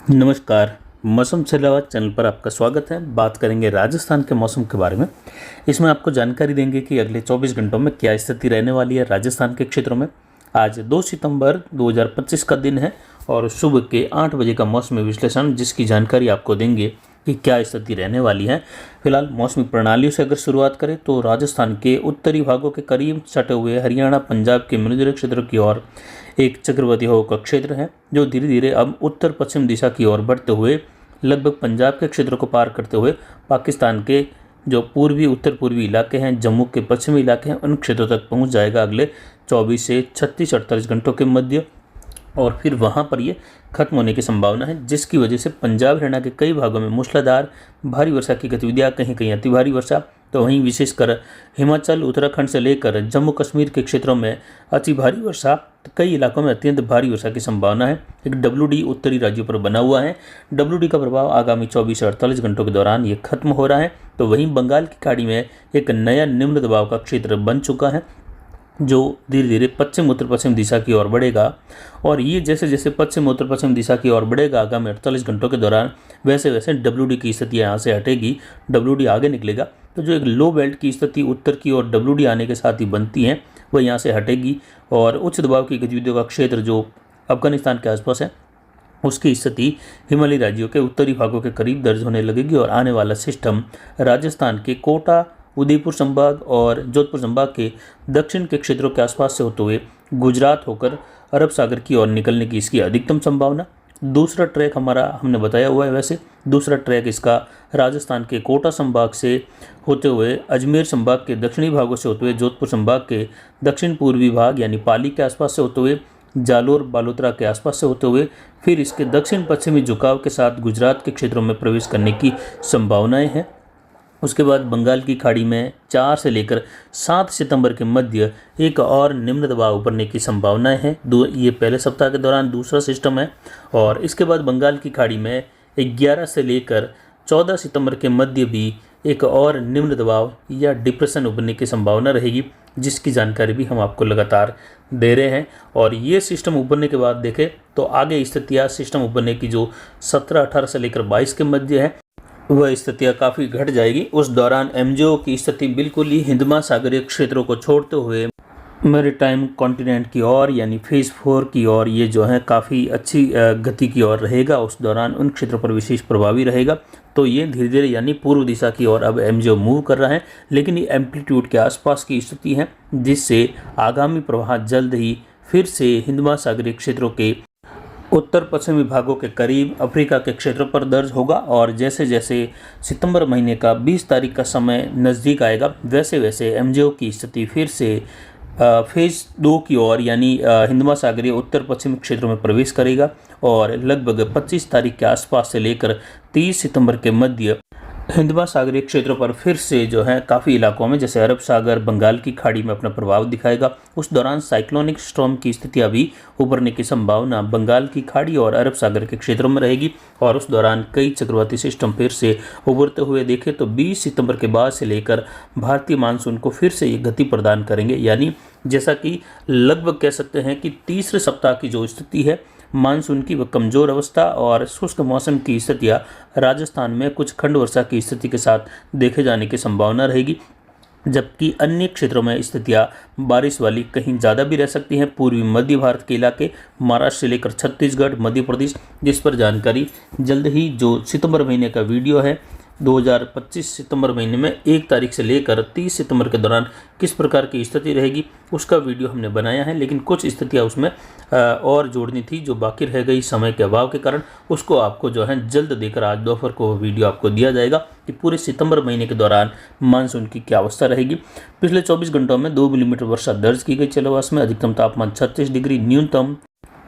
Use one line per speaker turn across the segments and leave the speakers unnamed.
नमस्कार। मौसम से इलावा चैनल पर आपका स्वागत है। बात करेंगे राजस्थान के मौसम के बारे में। इसमें आपको जानकारी देंगे कि अगले 24 घंटों में क्या स्थिति रहने वाली है राजस्थान के क्षेत्रों में। आज 2 सितंबर 2025 का दिन है और सुबह के 8 बजे का मौसमी विश्लेषण, जिसकी जानकारी आपको देंगे कि क्या स्थिति रहने वाली है। फिलहाल मौसमी प्रणालियों से अगर शुरुआत करें तो राजस्थान के उत्तरी भागों के करीब सटे हुए हरियाणा पंजाब के मृदुल क्षेत्र की ओर एक चक्रवाती हवा का क्षेत्र है, जो धीरे धीरे अब उत्तर पश्चिम दिशा की ओर बढ़ते हुए लगभग पंजाब के क्षेत्र को पार करते हुए पाकिस्तान के जो पूर्वी उत्तर पूर्वी इलाके हैं, जम्मू के पश्चिमी इलाके हैं, उन क्षेत्रों तक पहुंच जाएगा अगले 24 से 36-48 घंटों के मध्य। और फिर वहां पर ये खत्म होने की संभावना है, जिसकी वजह से पंजाब हरियाणा के कई भागों में मूसलाधार भारी वर्षा की गतिविधियां, कहीं कहीं अति भारी वर्षा, तो वहीं विशेषकर हिमाचल उत्तराखंड से लेकर जम्मू कश्मीर के क्षेत्रों में अति भारी वर्षा, तो कई इलाकों में अत्यंत भारी वर्षा की संभावना है। एक WD उत्तरी राज्यों पर बना हुआ है। WD का प्रभाव आगामी 24 से 48 घंटों के दौरान ये खत्म हो रहा है। तो वहीं बंगाल की खाड़ी में एक नया निम्न दबाव का क्षेत्र बन चुका है, जो धीरे धीरे पश्चिम उत्तर पश्चिम दिशा की ओर बढ़ेगा। और ये जैसे जैसे पश्चिम उत्तर पश्चिम दिशा की ओर बढ़ेगा आगामी 48 घंटों के दौरान, वैसे वैसे WD की स्थिति यहाँ से हटेगी, WD आगे निकलेगा। तो जो एक लो बेल्ट की स्थिति उत्तर की ओर WD आने के साथ ही बनती है, वह यहाँ से हटेगी और उच्च दबाव की गतिविधियों का क्षेत्र जो अफगानिस्तान के आसपास है, उसकी स्थिति हिमालयी राज्यों के उत्तरी भागों के करीब दर्ज होने लगेगी। और आने वाला सिस्टम राजस्थान के कोटा, उदयपुर संभाग और जोधपुर संभाग के दक्षिण के क्षेत्रों के आसपास से होते हुए गुजरात होकर अरब सागर की ओर निकलने की इसकी अधिकतम संभावना। दूसरा ट्रैक हमने बताया हुआ है। वैसे दूसरा ट्रैक इसका राजस्थान के कोटा संभाग से होते हुए अजमेर संभाग के दक्षिणी भागों से होते हुए जोधपुर संभाग के दक्षिण पूर्वी भाग यानी पाली के आसपास से होते हुए जालोर बालोतरा के आसपास से होते हुए फिर इसके दक्षिण पश्चिमी झुकाव के साथ गुजरात के क्षेत्रों में प्रवेश करने की संभावनाएं हैं। उसके बाद बंगाल की खाड़ी में 4 से लेकर 7 सितंबर के मध्य एक और निम्न दबाव उभरने की संभावनाएं हैं। ये पहले सप्ताह के दौरान दूसरा सिस्टम है। और इसके बाद बंगाल की खाड़ी में 11 से लेकर 14 सितंबर के मध्य भी एक और निम्न दबाव या डिप्रेशन उभरने की संभावना रहेगी, जिसकी जानकारी भी हम आपको लगातार दे रहे हैं। और ये सिस्टम उभरने के बाद देखें तो आगे स्थितियाँ सिस्टम उभरने की जो 17-18 से लेकर 22 के मध्य है, वह स्थितियाँ काफ़ी घट जाएगी। उस दौरान MJO की स्थिति बिल्कुल ही हिंद महासागरीय क्षेत्रों को छोड़ते हुए मैरीटाइम कॉन्टिनेंट की ओर यानी फेज 4 की ओर ये जो है काफ़ी अच्छी गति की ओर रहेगा। उस दौरान उन क्षेत्रों पर विशेष प्रभावी रहेगा। तो ये धीरे धीरे यानी पूर्व दिशा की ओर अब MJO मूव कर रहा है, लेकिन ये एम्पलीट्यूड के आसपास की स्थिति है, जिससे आगामी प्रवाह जल्द ही फिर से हिंद महासागरीय क्षेत्रों के उत्तर पश्चिमी भागों के करीब अफ्रीका के क्षेत्रों पर दर्ज होगा। और जैसे जैसे सितंबर महीने का 20 तारीख का समय नज़दीक आएगा, वैसे वैसे MJO की स्थिति फिर से फेज़ 2 की ओर यानी हिंद महासागरीय उत्तर पश्चिमी क्षेत्रों में प्रवेश करेगा। और लगभग 25 तारीख के आसपास से लेकर 30 सितंबर के मध्य हिंद महासागरीय क्षेत्रों पर फिर से जो है काफ़ी इलाकों में जैसे अरब सागर, बंगाल की खाड़ी में अपना प्रभाव दिखाएगा। उस दौरान साइक्लोनिक स्टॉर्म की स्थितियां भी उभरने की संभावना बंगाल की खाड़ी और अरब सागर के क्षेत्रों में रहेगी। और उस दौरान कई चक्रवाती सिस्टम फिर से उभरते हुए देखें तो 20 सितंबर के बाद से लेकर भारतीय मानसून को फिर से ये गति प्रदान करेंगे। यानी जैसा कि लगभग कह सकते हैं कि तीसरे सप्ताह की जो स्थिति है मानसून की, वह कमज़ोर अवस्था और शुष्क मौसम की स्थितियाँ राजस्थान में कुछ खंड वर्षा की स्थिति के साथ देखे जाने की संभावना रहेगी, जबकि अन्य क्षेत्रों में स्थितियाँ बारिश वाली कहीं ज़्यादा भी रह सकती हैं। पूर्वी मध्य भारत के इलाके, महाराष्ट्र से लेकर छत्तीसगढ़, मध्य प्रदेश, जिस पर जानकारी जल्द ही जो सितंबर महीने का वीडियो है 2025 सितंबर महीने में 1 तारीख से लेकर 30 सितंबर के दौरान किस प्रकार की स्थिति रहेगी, उसका वीडियो हमने बनाया है। लेकिन कुछ स्थितियां उसमें और जोड़नी थी जो बाकी रह गई समय के अभाव के कारण। उसको आपको जो है जल्द देकर आज दोपहर को वीडियो आपको दिया जाएगा कि पूरे सितंबर महीने के दौरान मानसून की क्या अवस्था रहेगी। पिछले 24 घंटों में 2 मिलीमीटर वर्षा दर्ज की गई चलवास में। अधिकतम तापमान 36 डिग्री, न्यूनतम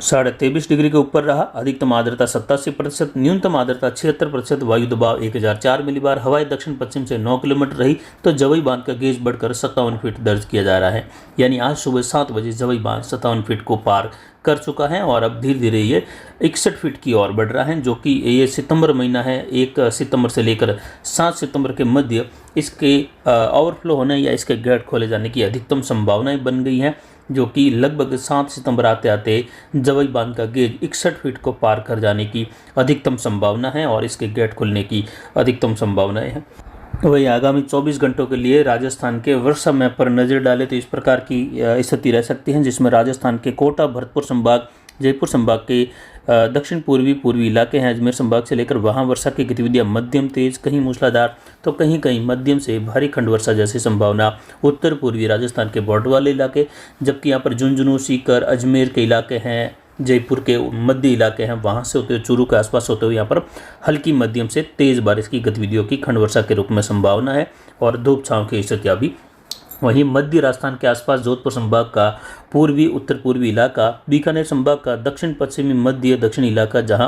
23.5 डिग्री के ऊपर रहा। अधिकतम आर्द्रता 87%, न्यूनतम आर्द्रता 76%, वायु दबाव 1004 मिलीबार, हवाएं दक्षिण पश्चिम से 9 किलोमीटर रही। तो जवई बांध का गेज बढ़कर 57 फीट दर्ज किया जा रहा है। यानी आज सुबह 7 बजे जवई बांध 57 फीट को पार कर चुका है और अब धीरे धीरे ये 61 फीट की ओर बढ़ रहा है, जो कि ये सितंबर महीना है। 1 सितंबर से लेकर 7 सितंबर के मध्य इसके ओवरफ्लो होने या इसके गेट खोले जाने की अधिकतम संभावनाएं बन गई हैं। जो कि लगभग 7 सितंबर आते आते जवई बांध का गेज 61 फीट को पार कर जाने की अधिकतम संभावना है और इसके गेट खुलने की अधिकतम संभावनाएं हैं। वही आगामी 24 घंटों के लिए राजस्थान के वर्षा मैप पर नज़र डालें तो इस प्रकार की स्थिति रह सकती है, जिसमें राजस्थान के कोटा, भरतपुर संभाग, जयपुर संभाग के दक्षिण पूर्वी इलाके हैं, अजमेर संभाग से लेकर वहां वर्षा की गतिविधियां मध्यम तेज, कहीं मूसलाधार तो कहीं कहीं मध्यम से भारी खंड वर्षा जैसी संभावना। उत्तर पूर्वी राजस्थान के बॉर्डर वाले इलाके, जबकि यहाँ पर झुंझुनू, सीकर, अजमेर के इलाके हैं, जयपुर के मध्य इलाके हैं, वहां से होते हुए चूरू के आसपास होते हुए यहाँ पर हल्की मध्यम से तेज बारिश की गतिविधियों की खंड वर्षा के रूप में संभावना है और धूप छांव की स्थितियां भी। वहीं मध्य राजस्थान के आसपास जोधपुर संभाग का पूर्वी उत्तर पूर्वी इलाका, बीकानेर संभाग का दक्षिण पश्चिमी मध्य दक्षिणी इलाका, जहां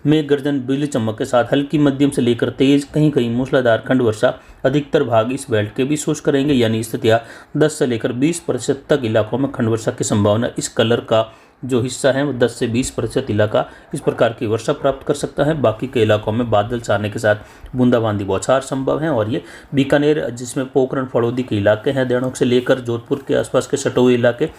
मेघ गर्जन, बिजली चमक के साथ हल्की मध्यम से लेकर तेज, कहीं कहीं मूसलाधार खंड वर्षा। अधिकतर भाग इस बेल्ट के भी शुष्क रहेंगे, यानी स्थितियां 10 से लेकर 20% तक इलाकों में खंड वर्षा की संभावना। इस कलर का जो हिस्सा है वो 10 से 20% इलाका इस प्रकार की वर्षा प्राप्त कर सकता है। बाकी के इलाकों में बादल छाने के साथ बूंदाबांदी बौछार संभव है। और ये बीकानेर, जिसमें पोखरण फड़ौदी के इलाके हैं, देणोक से लेकर जोधपुर के आसपास के सटोई इलाके,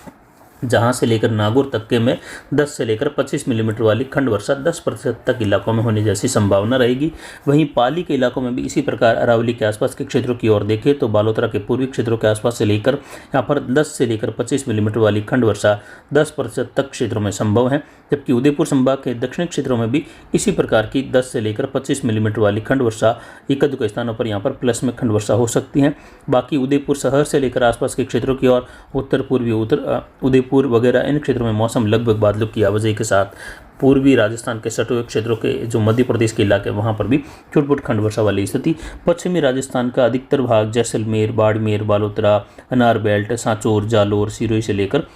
जहां से लेकर नागौर तक के में 10 से लेकर 25 मिलीमीटर वाली खंड वर्षा 10% तक इलाकों में होने जैसी संभावना रहेगी। वहीं पाली के इलाकों में भी इसी प्रकार अरावली के आसपास के क्षेत्रों की ओर देखें तो बालोतरा के पूर्वी क्षेत्रों के आसपास से लेकर यहाँ पर 10 से लेकर 25 मिलीमीटर वाली खंड वर्षा 10% तक क्षेत्रों में संभव है। जबकि उदयपुर संभाग के दक्षिणी क्षेत्रों में भी इसी प्रकार की 10 से लेकर 25 मिलीमीटर वाली खंड वर्षा एक दो स्थानों पर यहाँ पर प्लस में खंड वर्षा हो सकती है। बाकी उदयपुर शहर से लेकर आसपास के क्षेत्रों की ओर उत्तर पूर्वी उदयपुर वगैरह इन क्षेत्रों में मौसम लगभग बादलों की आवाजाही के साथ पूर्वी राजस्थान के सटोए क्षेत्रों के जो मध्य प्रदेश के इलाके वहां पर भी छुटपुट खंड वर्षा वाली स्थिति। पश्चिमी राजस्थान का अधिकतर भाग जैसलमेर, बाड़मेर, बालोतरा, अनार बेल्ट, सांचौर, जालोर, सिरोही से लेकर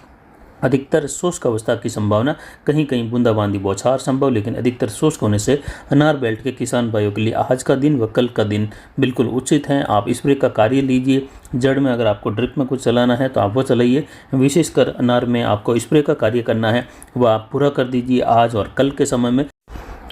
अधिकतर शुष्क अवस्था की संभावना, कहीं कहीं बूंदाबांदी बौछार संभव, लेकिन अधिकतर शुष्क होने से अनार बेल्ट के किसान भाइयों के लिए आज का दिन व कल का दिन बिल्कुल उचित है। आप स्प्रे का कार्य लीजिए। जड़ में अगर आपको ड्रिप में कुछ चलाना है तो आप वो चलाइए। विशेषकर अनार में आपको स्प्रे का कार्य करना है वह आप पूरा कर दीजिए आज और कल के समय में,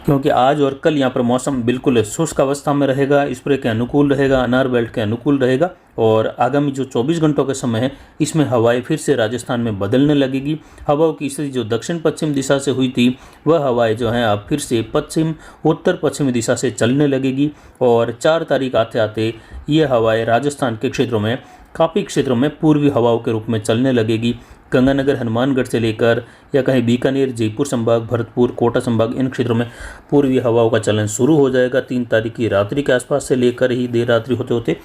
क्योंकि आज और कल यहाँ पर मौसम बिल्कुल शुष्क अवस्था में रहेगा, स्प्रे के अनुकूल रहेगा, अनार बेल्ट के अनुकूल रहेगा। और आगामी जो 24 घंटों का समय है इसमें हवाएं फिर से राजस्थान में बदलने लगेगी। हवाओं की स्थिति जो दक्षिण पश्चिम दिशा से हुई थी वह हवाएं जो हैं अब फिर से पश्चिम उत्तर पश्चिमी दिशा से चलने लगेगी और 4 तारीख आते आते ये हवाएं राजस्थान के क्षेत्रों में काफ़ी क्षेत्रों में पूर्वी हवाओं के रूप में चलने लगेगी। गंगानगर, हनुमानगढ़ से लेकर या कहीं बीकानेर, जयपुर संभाग, भरतपुर, कोटा संभाग इन क्षेत्रों में पूर्वी हवाओं का चलन शुरू हो जाएगा 3 तारीख की रात्रि के आसपास से लेकर ही देर रात्रि होते होते।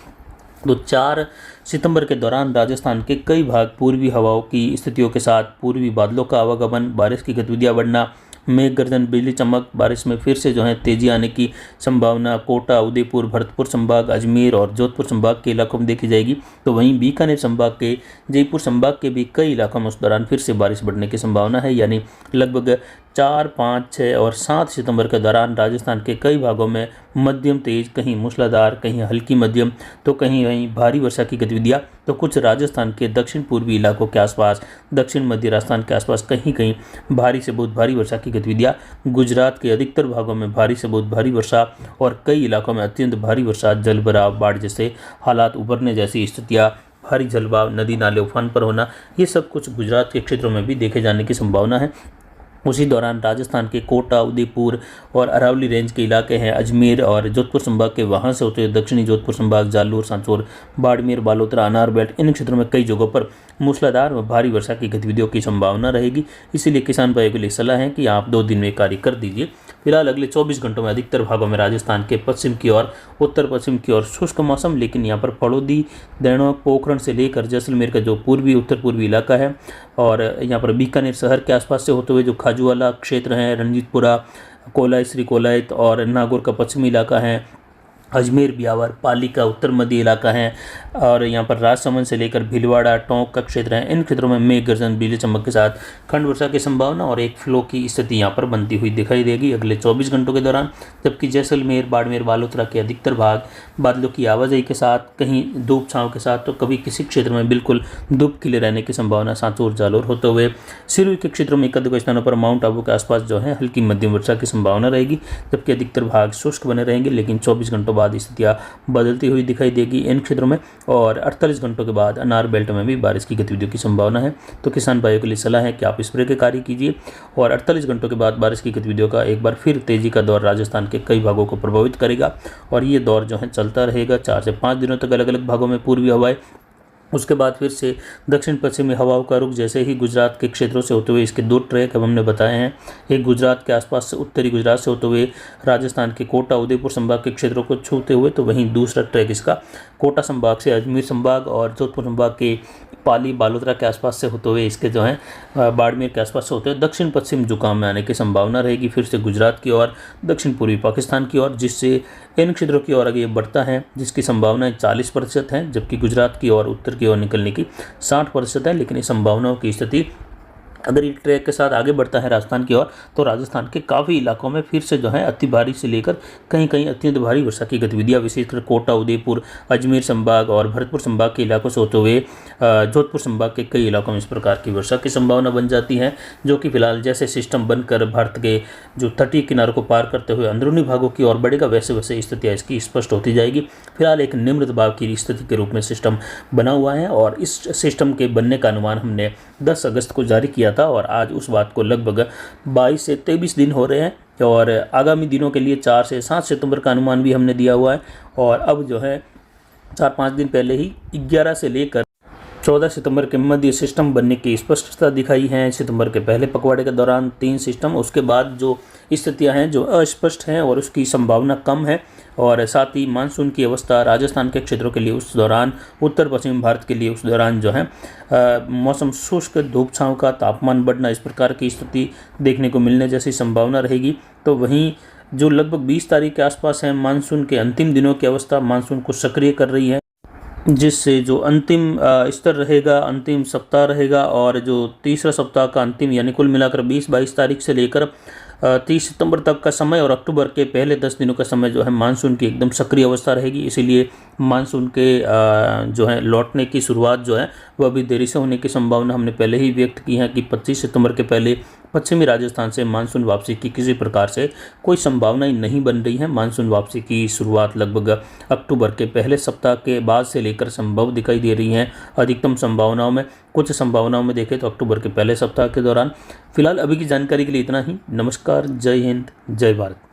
तो 4 सितंबर के दौरान राजस्थान के कई भाग पूर्वी हवाओं की स्थितियों के साथ पूर्वी बादलों का आवागमन, बारिश की गतिविधियां बढ़ना, मेघ गर्जन, बिजली चमक, बारिश में फिर से जो है तेजी आने की संभावना कोटा, उदयपुर, भरतपुर संभाग, अजमेर और जोधपुर संभाग के इलाकों में देखी जाएगी। तो वहीं बीकानेर संभाग के, जयपुर संभाग के भी कई इलाकों में उस दौरान फिर से बारिश बढ़ने की संभावना है। यानी लगभग 4, 5, 6 और 7 सितंबर के दौरान राजस्थान के कई भागों में मध्यम तेज, कहीं मूसलाधार, कहीं हल्की मध्यम तो कहीं कहीं भारी वर्षा की गतिविधियां। तो कुछ राजस्थान के दक्षिण पूर्वी इलाकों के आसपास, दक्षिण मध्य राजस्थान के आसपास कहीं कहीं भारी से बहुत भारी वर्षा की गतिविधियां। गुजरात के अधिकतर भागों में भारी से बहुत भारी वर्षा और कई इलाकों में अत्यंत भारी वर्षा, जलभराव, बाढ़ जैसे हालात उभरने जैसी स्थितियां, भारी जलवाव, नदी नाले उफान पर होना, ये सब कुछ गुजरात के क्षेत्रों में भी देखे जाने की संभावना है। उसी दौरान राजस्थान के कोटा, उदयपुर और अरावली रेंज के इलाके हैं, अजमेर और जोधपुर संभाग के, वहां से होते हुए दक्षिणी जोधपुर संभाग, जालोर, सांचौर, बाड़मेर, बालोतरा, अनार बेल्ट इन क्षेत्रों में कई जगहों पर मूसलाधार व भारी वर्षा की गतिविधियों की संभावना रहेगी। इसीलिए किसान भाइयों के लिए सलाह है कि आप 2 दिन में कार्य कर दीजिए। फिलहाल अगले 24 घंटों में अधिकतर भागों में राजस्थान के पश्चिम की ओर, उत्तर पश्चिम की ओर शुष्क मौसम, लेकिन यहाँ पर फड़ौदी, देणोक, पोखरण से लेकर जैसलमेर का जो पूर्वी उत्तर पूर्वी इलाका है और यहाँ पर बीकानेर शहर के आसपास से होते हुए जो खाजूवाला क्षेत्र है, रणजीतपुरा, कोलायत, श्री कोलायत और नागौर का पश्चिमी इलाका है, अजमेर, ब्यावर, पाली का उत्तर मध्य इलाका है और यहाँ पर राजसमंद से लेकर भीलवाड़ा, टोंक का क्षेत्र है। इन क्षेत्रों में मेघ गर्जन, बिजली चमक के साथ खंड वर्षा की संभावना और एक फ्लो की स्थिति यहाँ पर बनती हुई दिखाई देगी अगले 24 घंटों के दौरान। जबकि जैसलमेर, बाड़मेर, बालोतरा के अधिकतर भाग बादलों की आवाजाही के साथ, कहीं धूप छांव के साथ तो कभी किसी क्षेत्र में बिल्कुल धूप खिले रहने की संभावना, सांचौर, जालोर होते हुए सिरोही के क्षेत्रों में एक दो स्थानों पर माउंट आबू के आसपास जो है हल्की मध्यम वर्षा की संभावना रहेगी। जबकि अधिकतर भाग शुष्क बने रहेंगे, लेकिन 24 घंटों बाद बाद स्थितियाँ बदलती हुई दिखाई देगी इन क्षेत्रों में। और 48 घंटों के बाद अनार बेल्ट में भी बारिश की गतिविधियों की संभावना है। तो किसान भाइयों के लिए सलाह है कि आप स्प्रे के कार्य कीजिए। और 48 घंटों के बाद बारिश की गतिविधियों का एक बार फिर तेजी का दौर राजस्थान के कई भागों को प्रभावित करेगा। और ये दौर जो है चलता रहेगा 4 से 5 दिनों तक अलग अलग भागों में पूर्वी हवाएं। उसके बाद फिर से दक्षिण पश्चिमी हवाओं का रुख जैसे ही गुजरात के क्षेत्रों से होते हुए, इसके 2 ट्रैक अब हमने बताए हैं। एक गुजरात के आसपास से उत्तरी गुजरात से होते हुए राजस्थान के कोटा उदयपुर संभाग के क्षेत्रों को छूते हुए, तो वहीं दूसरा ट्रैक इसका कोटा संभाग से अजमेर संभाग और जोधपुर संभाग के पाली बालोतरा के आसपास से होते हुए इसके जो है बाड़मेर के आसपास से होते हुए दक्षिण पश्चिम जुकाम में आने की संभावना रहेगी फिर से गुजरात की ओर, दक्षिण पूर्वी पाकिस्तान की ओर, जिससे इन क्षेत्रों की ओर आगे बढ़ता है, जिसकी संभावनाएं 40% है, जबकि गुजरात की ओर उत्तर की ओर निकलने की 60% है। लेकिन इस संभावनाओं की स्थिति अगर ये ट्रैक के साथ आगे बढ़ता है राजस्थान की ओर, तो राजस्थान के काफ़ी इलाकों में फिर से जो है अति भारी से लेकर कहीं कहीं अत्यंत भारी वर्षा की गतिविधियां विशेषकर कोटा उदयपुर अजमेर संभाग और भरतपुर संभाग के इलाकों से होते हुए जोधपुर संभाग के कई इलाकों में इस प्रकार की वर्षा की संभावना बन जाती है, जो कि फिलहाल जैसे सिस्टम बनकर भारत के जो तटीय किनारों को पार करते हुए अंदरूनी भागों की ओर बढ़ेगा, वैसे वैसे स्थितियाँ इसकी स्पष्ट होती जाएगी। फिलहाल एक निम्न दबाव की स्थिति के रूप में सिस्टम बना हुआ है और इस सिस्टम के बनने का अनुमान हमने 10 अगस्त को जारी किया था और आज उस बात को लगभग 22 से 23 दिन हो रहे हैं और आगामी दिनों के लिए 4 से 7 सितंबर का अनुमान भी हमने दिया हुआ है। और अब जो है 4-5 दिन पहले ही 11 से लेकर 14 सितंबर के मध्य सिस्टम बनने की स्पष्टता दिखाई है। सितंबर के पहले पखवाड़े के दौरान 3 सिस्टम, उसके बाद जो स्थितियां हैं जो अस्पष्ट हैं और उसकी संभावना कम है। और साथ ही मानसून की अवस्था राजस्थान के क्षेत्रों के लिए उस दौरान, उत्तर पश्चिम भारत के लिए उस दौरान जो है मौसम शुष्क, धूप छाँव का तापमान बढ़ना, इस प्रकार की स्थिति देखने को मिलने जैसी संभावना रहेगी। तो वहीं जो लगभग 20 तारीख के आसपास है, मानसून के अंतिम दिनों की अवस्था मानसून को सक्रिय कर रही है, जिससे जो अंतिम स्तर रहेगा, अंतिम सप्ताह रहेगा और जो तीसरा सप्ताह का अंतिम यानी कुल मिलाकर 20-22 तारीख से लेकर 30 सितंबर तक का समय और अक्टूबर के पहले 10 दिनों का समय जो है मानसून की एकदम सक्रिय अवस्था रहेगी। इसीलिए मानसून के जो है लौटने की शुरुआत जो है वह अभी देरी से होने की संभावना हमने पहले ही व्यक्त की है कि 25 सितंबर के पहले पश्चिमी राजस्थान से मानसून वापसी की किसी प्रकार से कोई संभावना ही नहीं बन रही है। मानसून वापसी की शुरुआत लगभग अक्टूबर के पहले सप्ताह के बाद से लेकर संभव दिखाई दे रही है अधिकतम संभावनाओं में। कुछ संभावनाओं में देखें तो अक्टूबर के पहले सप्ताह के दौरान। फिलहाल अभी की जानकारी के लिए इतना ही। नमस्कार, जय हिंद, जय भारत।